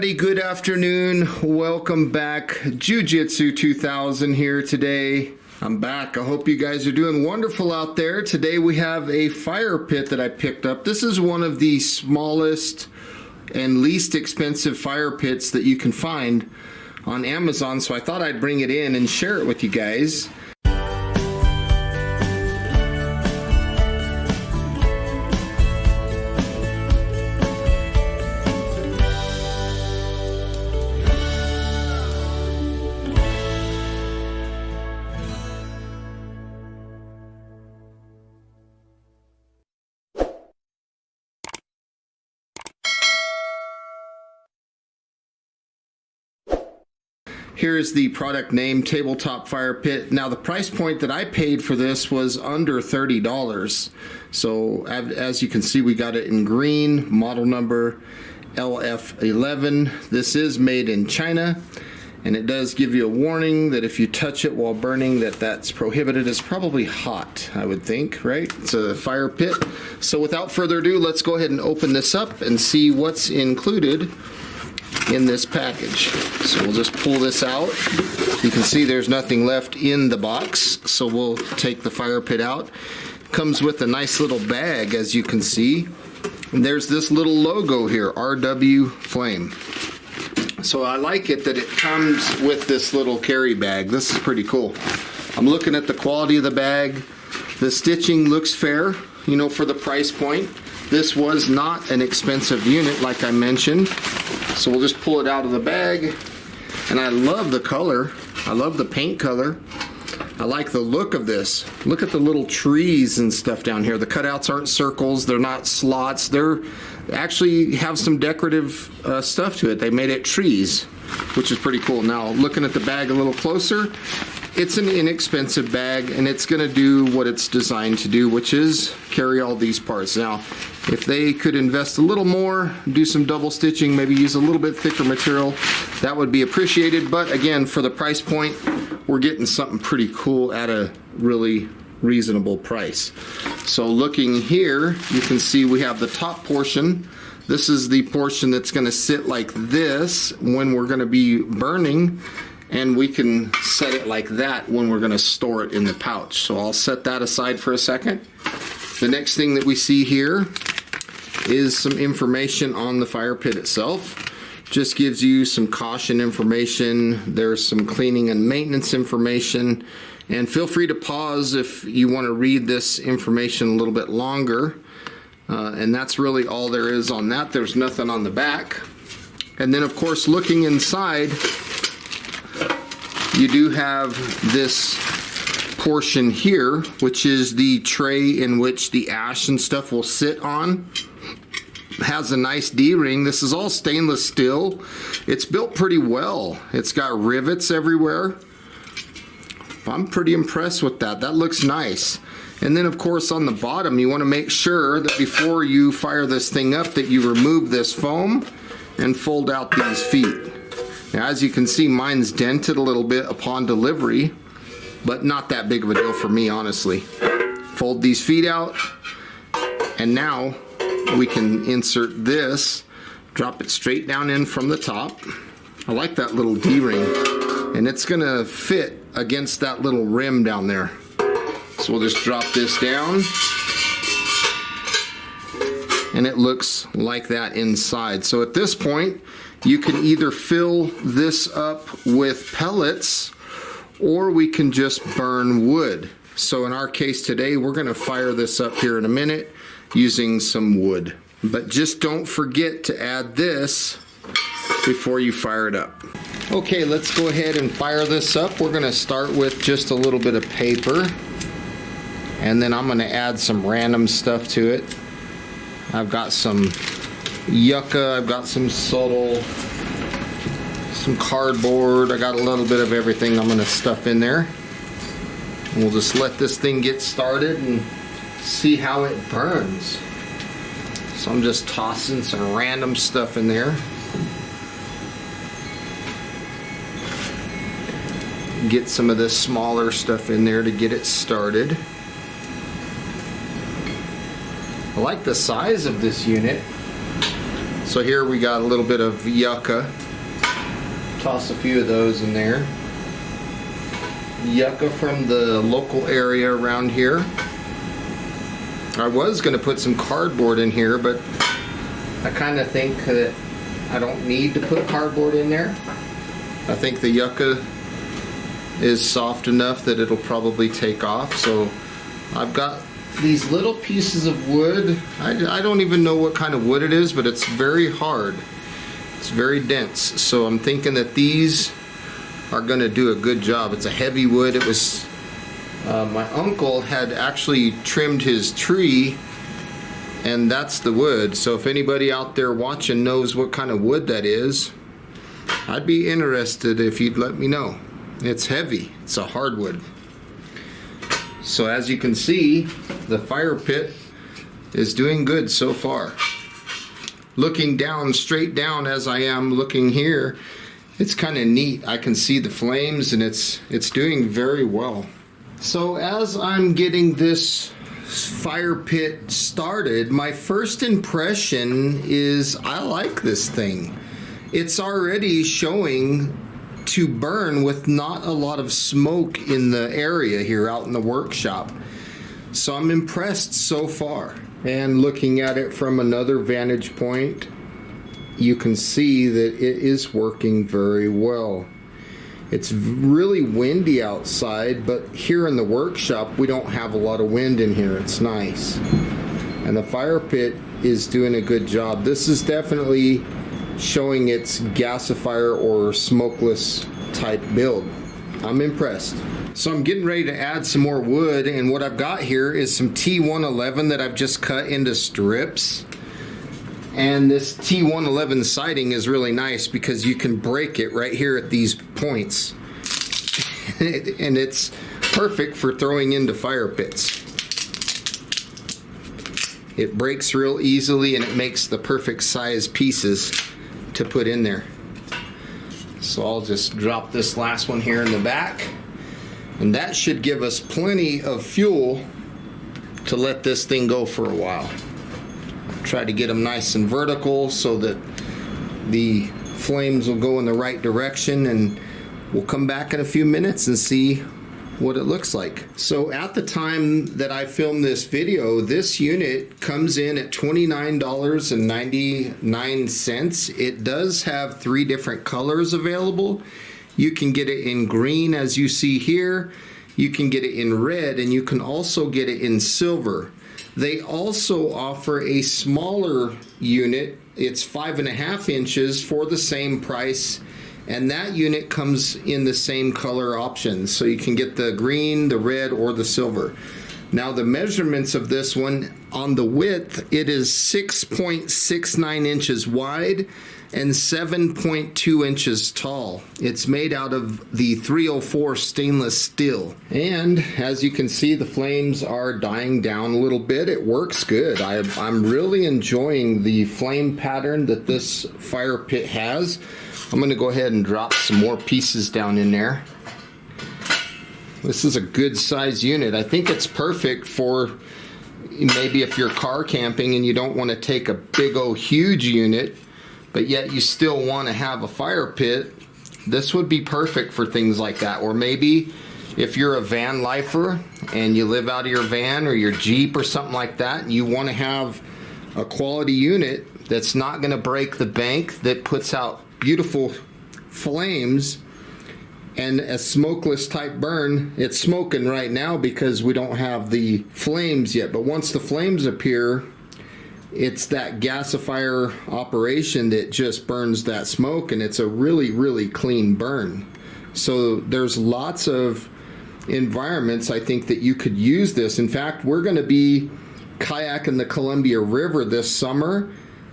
everybody, good afternoon. Welcome back. Jiu-Jitsu 2000 here today. I'm back. I hope you guys are doing wonderful out there. Today we have a fire pit that I picked up. This is one of the smallest and least expensive fire pits that you can find on Amazon, so I thought I'd bring it in and share it with you guys. Here's the product name, Tabletop Fire Pit. Now the price point that I paid for this was under $30. So as you can see, we got it in green, model number LF11. This is made in China, and it does give you a warning that if you touch it while burning, that's prohibited. It's probably hot, I would think, right? It's a fire pit. So without further ado, let's go ahead and open this up and see what's included in this package. So we'll just pull this out. You can see there's nothing left in the box, so we'll take the fire pit out. Comes with a nice little bag, as you can see, and there's this little logo here, RW Flame. So I like it that it comes with this little carry bag. This is pretty cool. I'm looking at the quality of the bag. The stitching looks fair, you know, for the price point. This was not an expensive unit, like I mentioned. So we'll just pull it out of the bag. And I love the color. I love the paint color. I like the look of this. Look at the little trees and stuff down here. The cutouts aren't circles. They're not slots. They're actually have some decorative stuff to it. They made it trees, which is pretty cool. Now, looking at the bag a little closer, it's an inexpensive bag, and it's going to do what it's designed to do, which is carry all these parts. Now, if they could invest a little more, do some double stitching, maybe use a little bit thicker material, that would be appreciated. But again, for the price point, we're getting something pretty cool at a really reasonable price. So looking here, you can see we have the top portion. This is the portion that's going to sit like this when we're going to be burning, and we can set it like that when we're going to store it in the pouch. So I'll set that aside for a second. The next thing that we see here is some information on the fire pit itself. Just gives you some caution information. There's some cleaning and maintenance information. And feel free to pause if you want to read this information a little bit longer. And that's really all there is on that. There's nothing on the back. And then, of course, looking inside, you do have this portion here, which is the tray in which the ash and stuff will sit on. Has a nice D-ring. This is all stainless steel. It's built pretty well. It's got rivets everywhere. I'm pretty impressed with that. That looks nice. And then, of course, on the bottom, you want to make sure that before you fire this thing up that you remove this foam and fold out these feet. Now, as you can see, mine's dented a little bit upon delivery, but not that big of a deal for me, honestly. Fold these feet out, and now we can insert this, drop it straight down in from the top. I like that little D-ring, and it's going to fit against that little rim down there. So we'll just drop this down, and it looks like that inside. So at this point, you can either fill this up with pellets, or we can just burn wood. So in our case today, we're going to fire this up here in a minute using some wood. But just don't forget to add this before you fire it up. Okay, let's go ahead and fire this up. We're going to start with just a little bit of paper, and then I'm going to add some random stuff to it. I've got some yucca, I've got some subtle, some cardboard, I got a little bit of everything I'm going to stuff in there. And we'll just let this thing get started and see how it burns. So I'm just tossing some random stuff in there. Get some of this smaller stuff in there to get it started. I like the size of this unit. So here we got a little bit of yucca. Toss a few of those in there. Yucca from the local area around here. I was going to put some cardboard in here, but I kind of think that I don't need to put cardboard in there. I think the yucca is soft enough that it'll probably take off. So I've got these little pieces of wood. I don't even know what kind of wood it is, but it's very hard. It's very dense. So I'm thinking that these are going to do a good job. It's a heavy wood. It was my uncle had actually trimmed his tree, and that's the wood. So if anybody out there watching knows what kind of wood that is, I'd be interested if you'd let me know. It's heavy. It's a hardwood. So as you can see, the fire pit is doing good so far. Looking down, straight down as I am looking here, it's kind of neat. I can see the flames, and it's doing very well. So as I'm getting this fire pit started, my first impression is I like this thing. It's already showing to burn with not a lot of smoke in the area here out in the workshop. So I'm impressed so far. And looking at it from another vantage point, you can see that it is working very well. It's really windy outside, but here in the workshop we don't have a lot of wind in here. It's nice. And the fire pit is doing a good job. This is definitely showing its gasifier or smokeless type build. I'm impressed. So I'm getting ready to add some more wood, and what I've got here is some T111 that I've just cut into strips. And this T111 siding is really nice because you can break it right here at these points. And it's perfect for throwing into fire pits. It breaks real easily, and it makes the perfect size pieces to put in there. So I'll just drop this last one here in the back, and that should give us plenty of fuel to let this thing go for a while. Try to get them nice and vertical so that the flames will go in the right direction, and we'll come back in a few minutes and see what it looks like. So at the time that I filmed this video, this unit comes in at $29.99. It does have 3 different colors available. You can get it in green, as you see here. You can get it in red, and you can also get it in silver. They also offer a smaller unit. It's 5.5 inches for the same price, and that unit comes in the same color options. So you can get the green, the red, or the silver. Now the measurements of this one, on the width, it is 6.69 inches wide and 7.2 inches tall. It's made out of the 304 stainless steel. And as you can see, the flames are dying down a little bit. It works good. I'm really enjoying the flame pattern that this fire pit has. I'm going to go ahead and drop some more pieces down in there. This is a good size unit. I think it's perfect for maybe if you're car camping and you don't want to take a big old huge unit, but yet you still want to have a fire pit. This would be perfect for things like that. Or maybe if you're a van lifer and you live out of your van or your Jeep or something like that, and you want to have a quality unit that's not going to break the bank, that puts out beautiful flames and a smokeless type burn. It's smoking right now because we don't have the flames yet, but once the flames appear, it's that gasifier operation that just burns that smoke, and it's a really, really clean burn. So there's lots of environments I think that you could use this. In fact, we're going to be kayaking the Columbia River this summer,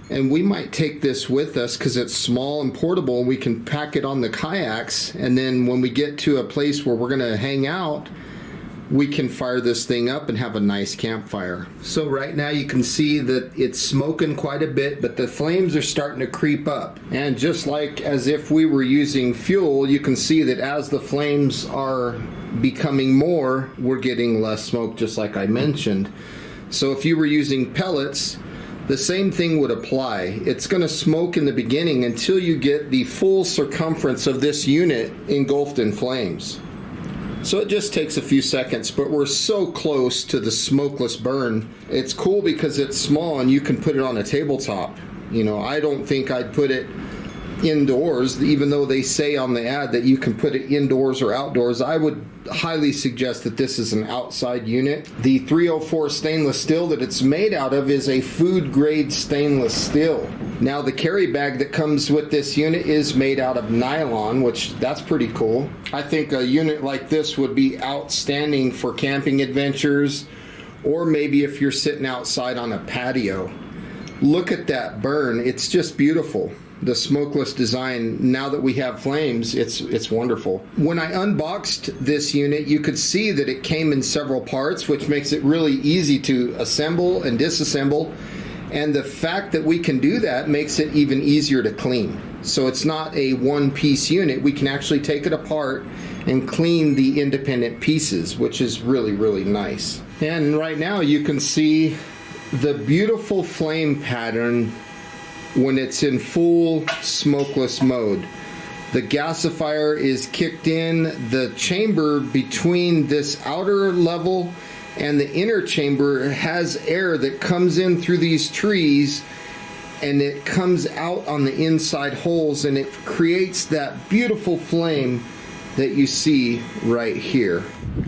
and we might take this with us because it's small and portable. We can pack it on the kayaks, and then when we get to a place where we're going to hang out, we can fire this thing up and have a nice campfire. So right now you can see that it's smoking quite a bit, but the flames are starting to creep up. And just like as if we were using fuel, you can see that as the flames are becoming more, we're getting less smoke, just like I mentioned. So if you were using pellets, the same thing would apply. It's going to smoke in the beginning until you get the full circumference of this unit engulfed in flames. So it just takes a few seconds, but we're so close to the smokeless burn. It's cool because it's small and you can put it on a tabletop. You know, I don't think I'd put it indoors, even though they say on the ad that you can put it indoors or outdoors. I would highly suggest that this is an outside unit. The 304 stainless steel that it's made out of is a food grade stainless steel. Now the carry bag that comes with this unit is made out of nylon, which that's pretty cool. I think a unit like this would be outstanding for camping adventures, or maybe if you're sitting outside on a patio. Look at that burn, it's just beautiful. The smokeless design, now that we have flames, it's wonderful. When I unboxed this unit, you could see that it came in several parts, which makes it really easy to assemble and disassemble. And the fact that we can do that makes it even easier to clean. So it's not a one-piece unit. We can actually take it apart and clean the independent pieces, which is really, really nice. And right now you can see the beautiful flame pattern when it's in full smokeless mode. The gasifier is kicked in. The chamber between this outer level and the inner chamber has air that comes in through these trees, and it comes out on the inside holes, and it creates that beautiful flame that you see right here.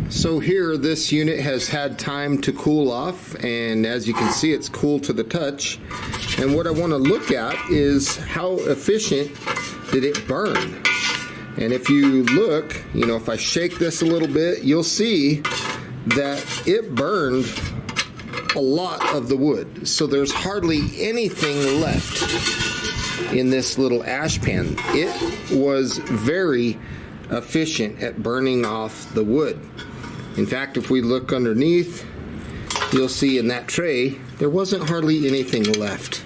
So here, this unit has had time to cool off, and as you can see, it's cool to the touch. And what I want to look at is how efficient did it burn. And if you look, you know, if I shake this a little bit, you'll see that it burned a lot of the wood. So there's hardly anything left in this little ash pan. It was very efficient at burning off the wood. In fact, if we look underneath, you'll see in that tray there wasn't hardly anything left.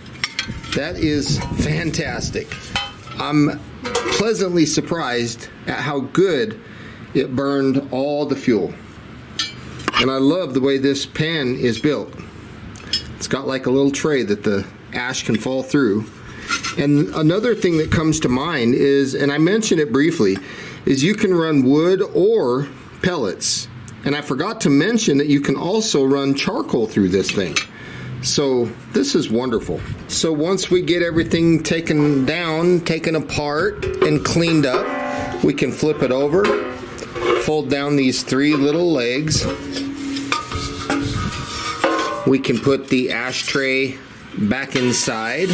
That is fantastic. I'm pleasantly surprised at how good it burned all the fuel. And I love the way this pan is built. It's got like a little tray that the ash can fall through. And another thing that comes to mind is, and I mentioned it briefly, is you can run wood or pellets. And I forgot to mention that you can also run charcoal through this thing. So this is wonderful. So once we get everything taken down, taken apart, and cleaned up, we can flip it over, fold down these three little legs. We can put the ashtray back inside,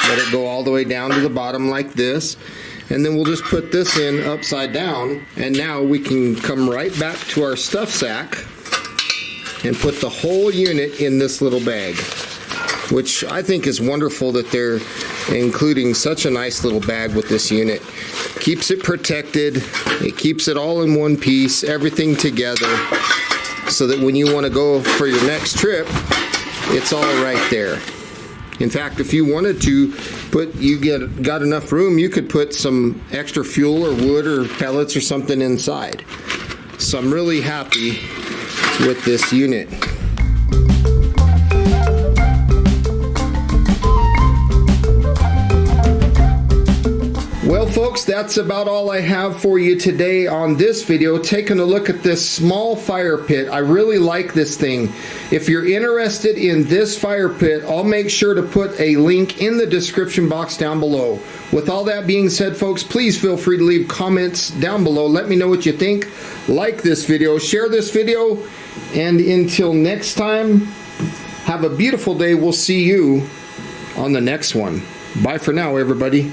let it go all the way down to the bottom like this. And then we'll just put this in upside down, and now we can come right back to our stuff sack and put the whole unit in this little bag, which I think is wonderful that they're including such a nice little bag with this unit. Keeps it protected, it keeps it all in one piece, everything together, so that when you want to go for your next trip, it's all right there. In fact, if you wanted to got enough room, you could put some extra fuel or wood or pellets or something inside. So I'm really happy with this unit. Well folks, that's about all I have for you today on this video, taking a look at this small fire pit. I really like this thing. If you're interested in this fire pit, I'll make sure to put a link in the description box down below. With all that being said, folks, please feel free to leave comments down below. Let me know what you think. Like this video, share this video, and until next time, have a beautiful day. We'll see you on the next one. Bye for now, everybody.